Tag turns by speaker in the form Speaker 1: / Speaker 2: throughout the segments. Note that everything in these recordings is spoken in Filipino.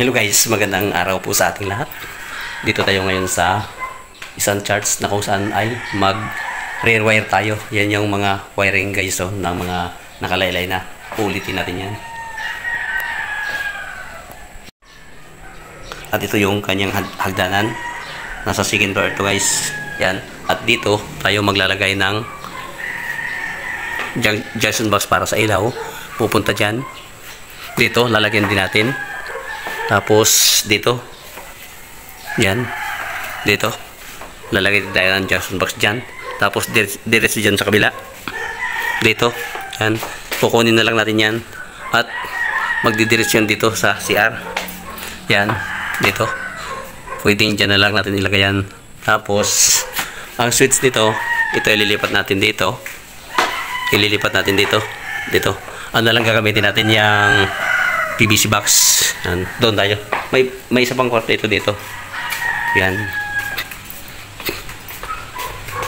Speaker 1: Hello guys, magandang araw po sa ating lahat. Dito tayo ngayon sa isang charts na kung saan ay mag-rewire tayo. Yan yung mga wiring guys ng mga nakalaylay na. Ulitin natin yan. At ito yung kanyang hagdanan. Nasa second floor ito guys. Yan. At dito tayo maglalagay ng junction box para sa ilaw. Pupunta dyan. Dito lalagyan din natin. Tapos dito, yan, dito, lalagay tayo ng junction box dyan. Tapos diretso dyan sa kabila, dito, yan, kukunin na lang natin yan. At magdidiretso yan dito sa CR, yan, dito, pwedeng dyan na lang natin ilagay yan. Tapos, ang switch nito, ito ililipat natin dito, dito. Ano lang gagamitin natin yung PVC box. Yan. Doon tayo. May isa pang kwarto ito dito. Yan.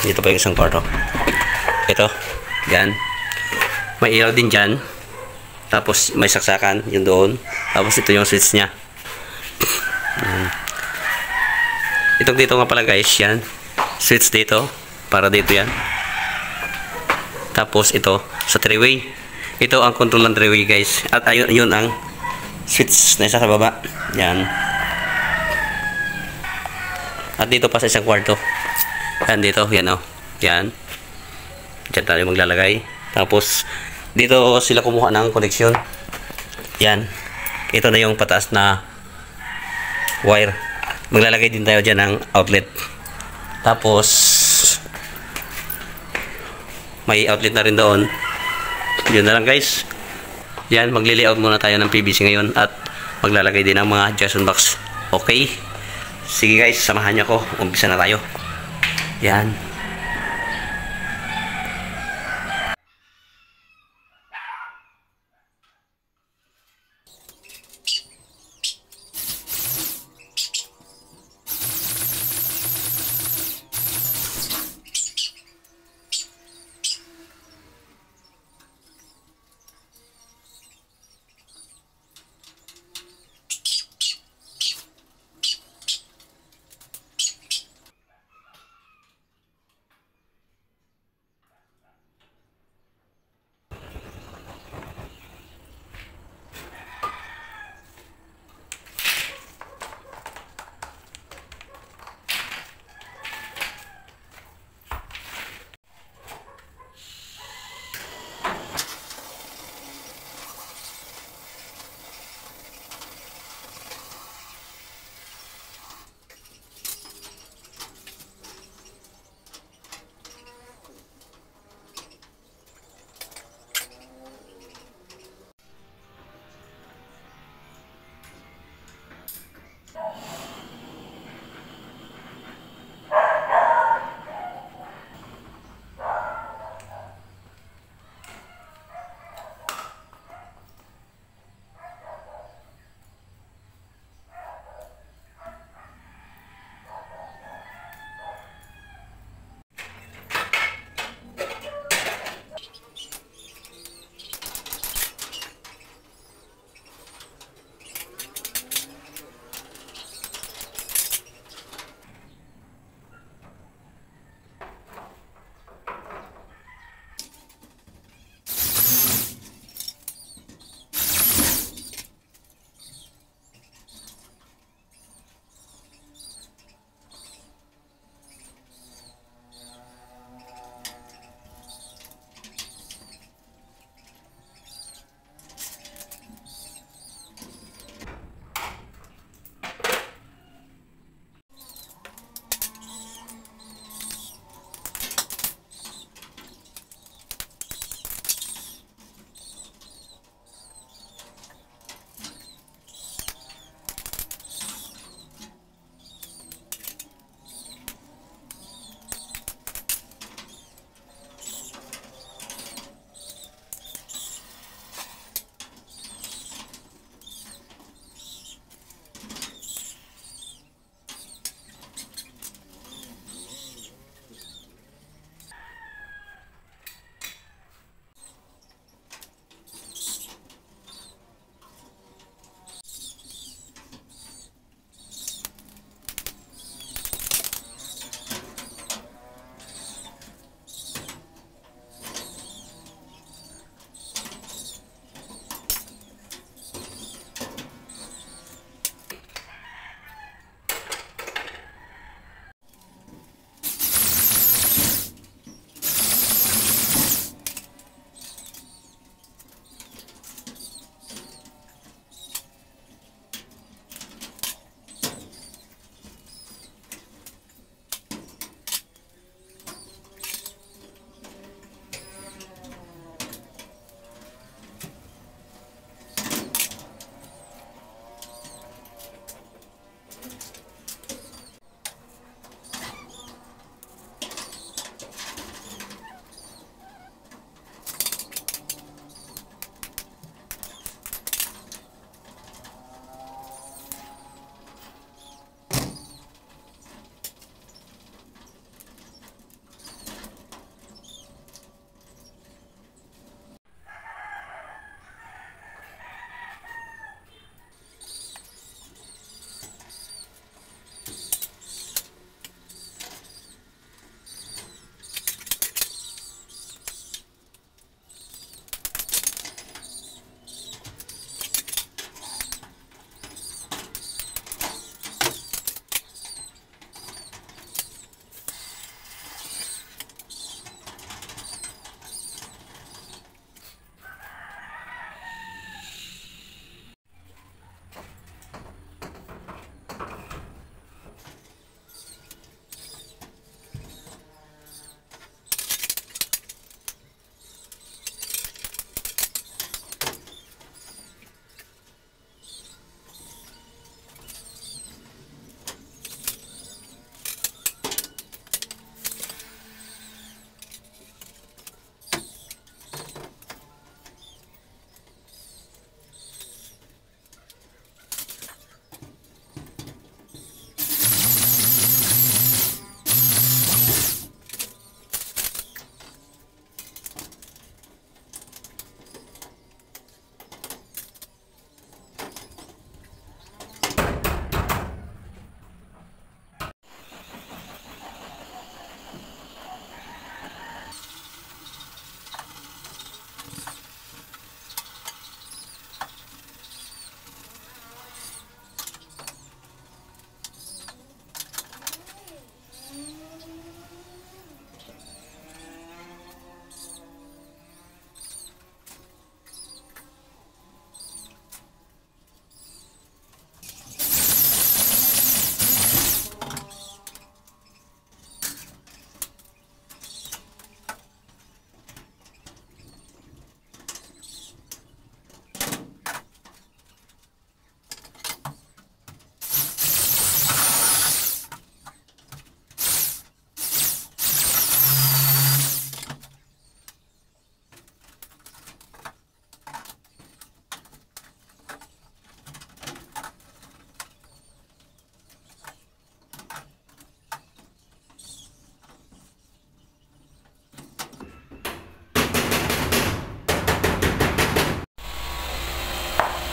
Speaker 1: Dito pa yung isang kwarto. Ito. Yan. May ilaw din dyan. Tapos may saksakan. Yung doon. Tapos ito yung switch nya. Yan. Itong dito nga pala guys. Yan. Switch dito. Para dito yan. Tapos ito. Sa 3-way. Ito ang control ng 3-way guys. At ayun yun ang switch na isa sa baba. Yan. At dito pa sa isang kwarto. Yan dito. Yan o. Yan. Diyan tayo maglalagay. Tapos dito sila kumuha ng connection. Yan. Ito na yung pataas na wire. Maglalagay din tayo dyan ng outlet. Tapos may outlet na rin doon. Yun na lang guys. Yan, magli-layout muna tayo ng PVC ngayon at maglalagay din ng mga junction box. Okay? Sige guys, samahan niyo ako. Umpisa na tayo. Yan.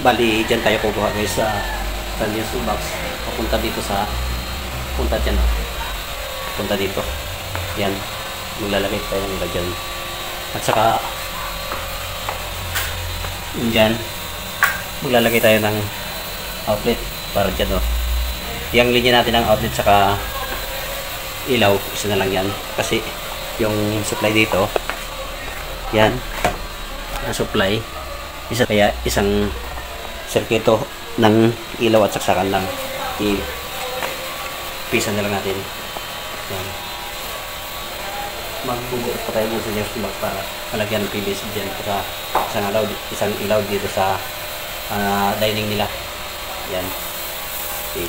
Speaker 1: Bali, dyan tayo kukuha guys sa Daniel's box. Papunta dito sa, punta dyan. Punta dito. Yan. Maglalagay tayo ng iba dyan. At saka, dyan, maglalagay tayo ng outlet para dyan. Yung linya natin ng outlet saka ilaw, isa na lang yan. Kasi yung supply dito, yan, ang supply, isa kaya isang sirkito ng ilaw at saksakan lang. I-pisa na lang natin. Yan. Magbubuot pa tayo sa Jersey box para malagyan ng PVC dyan. Saka isang ilaw dito sa dining nila. Yan. Okay.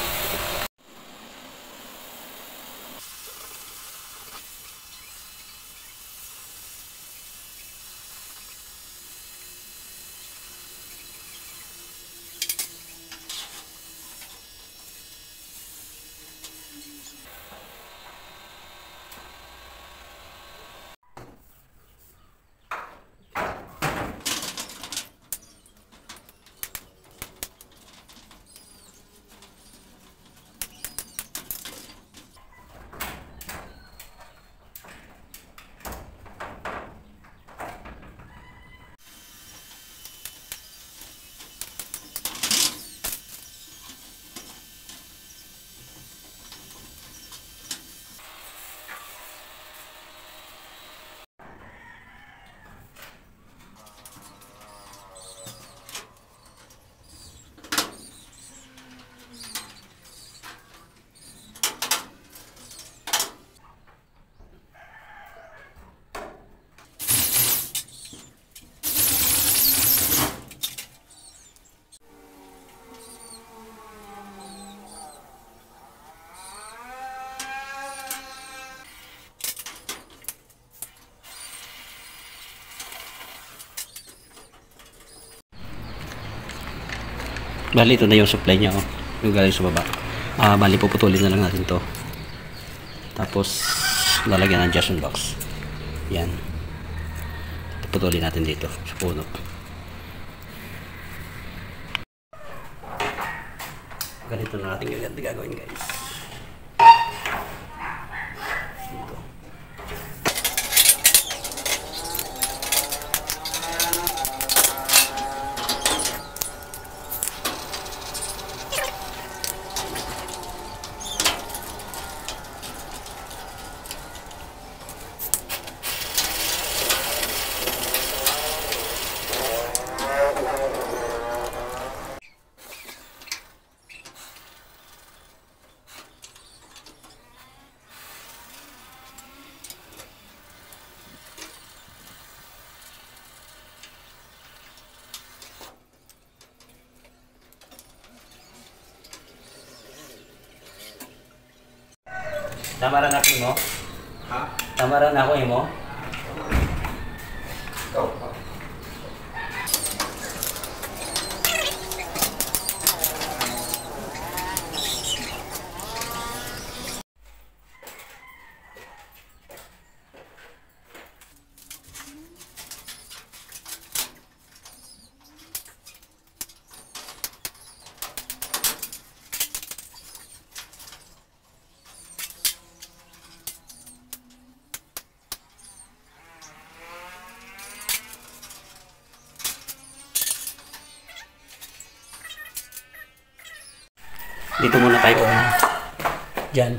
Speaker 1: Bali, ito na yung supply niya, oh. Yung galing sa baba. Bali, puputulin na lang natin to. Tapos, lalagyan ng Jason box. Yan. Puputulin natin dito sa puno. Ganito na natin gagawin, guys. Tamaran ako mo? Ha? Tamaran ako mo? Ikaw. Dito muna tayo dyan.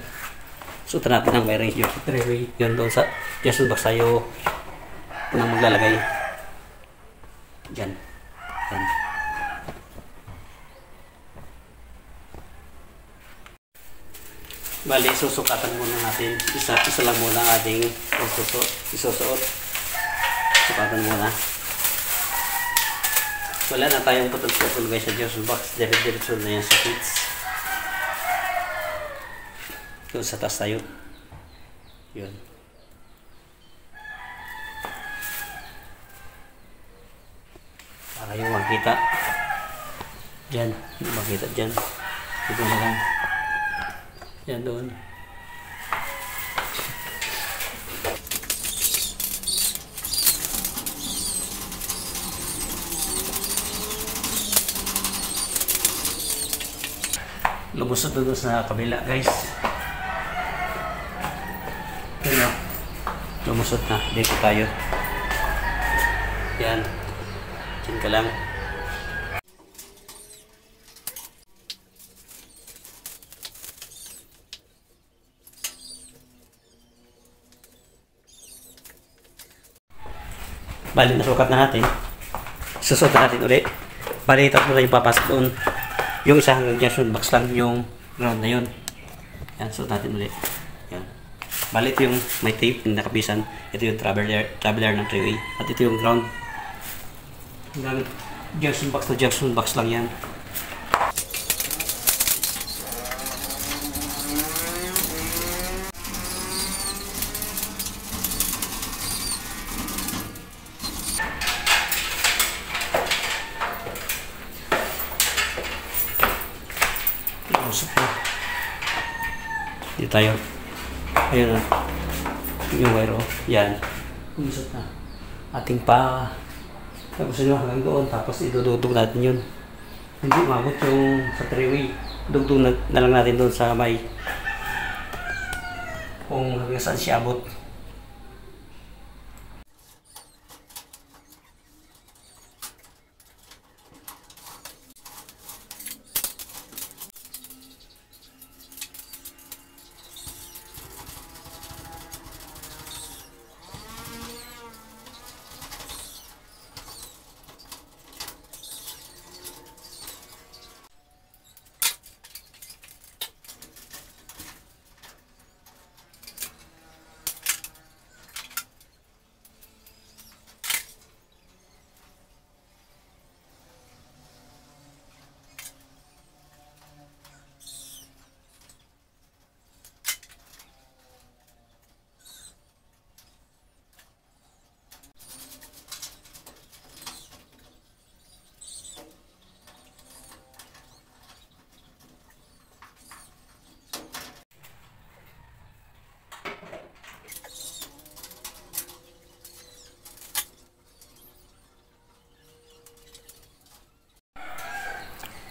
Speaker 1: Sutan natin ang may range yung three-way. Yun doon sa Jason box tayo nang maglalagay. Dyan. Dyan. Bali, susukatan muna natin. Isa lang muna ang ating isusuot. Sukatan muna. Wala na tayong putol-putol guys sa Jason box. Diretso na yan sa fits. Doon sa taas tayo. Yun. Para yung makita. Diyan. Makita dyan. Dito na lang. Yan doon. lumusot doon sa kabila, guys. Yan o. Lumusot na. Dito tayo. Yan. Diyan ka lang. Bali, nasukat na natin. Susot na natin ulit. Bali, tatlo na yung papasok doon. Yung isa hanggang junction box lang yung ground na yun. Yan, susot natin ulit. Yan. Bali, ito yung may tape yung nakabisan. Ito yung traveler ng 3-way. At ito yung ground. Hanggang junction box to junction box lang yan. Dito tayo. Ayun na. Yung wire o. Yan. Umusot na. Ating pa. Tapos nyo hanggang doon. Tapos idudugtog natin yun. Hindi umabot yung sa 3-way. Dugtog na lang natin doon sa may kung hanggang saan siya abot.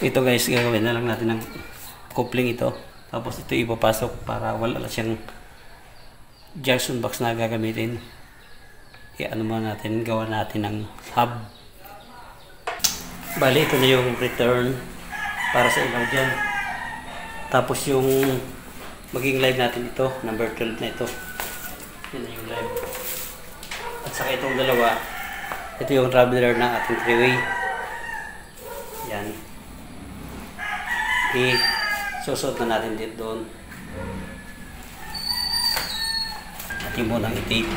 Speaker 1: Ito guys, gagawin na lang natin ng coupling ito. Tapos ito ipapasok para wala siyang junction box na gagamitin. Kaya ano muna natin, gawa natin ng hub. Bali, ito na yung return para sa ilaw dyan. Tapos yung maging live natin ito, number 12 na ito. Yan na yung live. At saka itong dalawa, ito yung traveler ng ating 3-way. Yan. Susot na natin dito doon. Ating munang i-tape.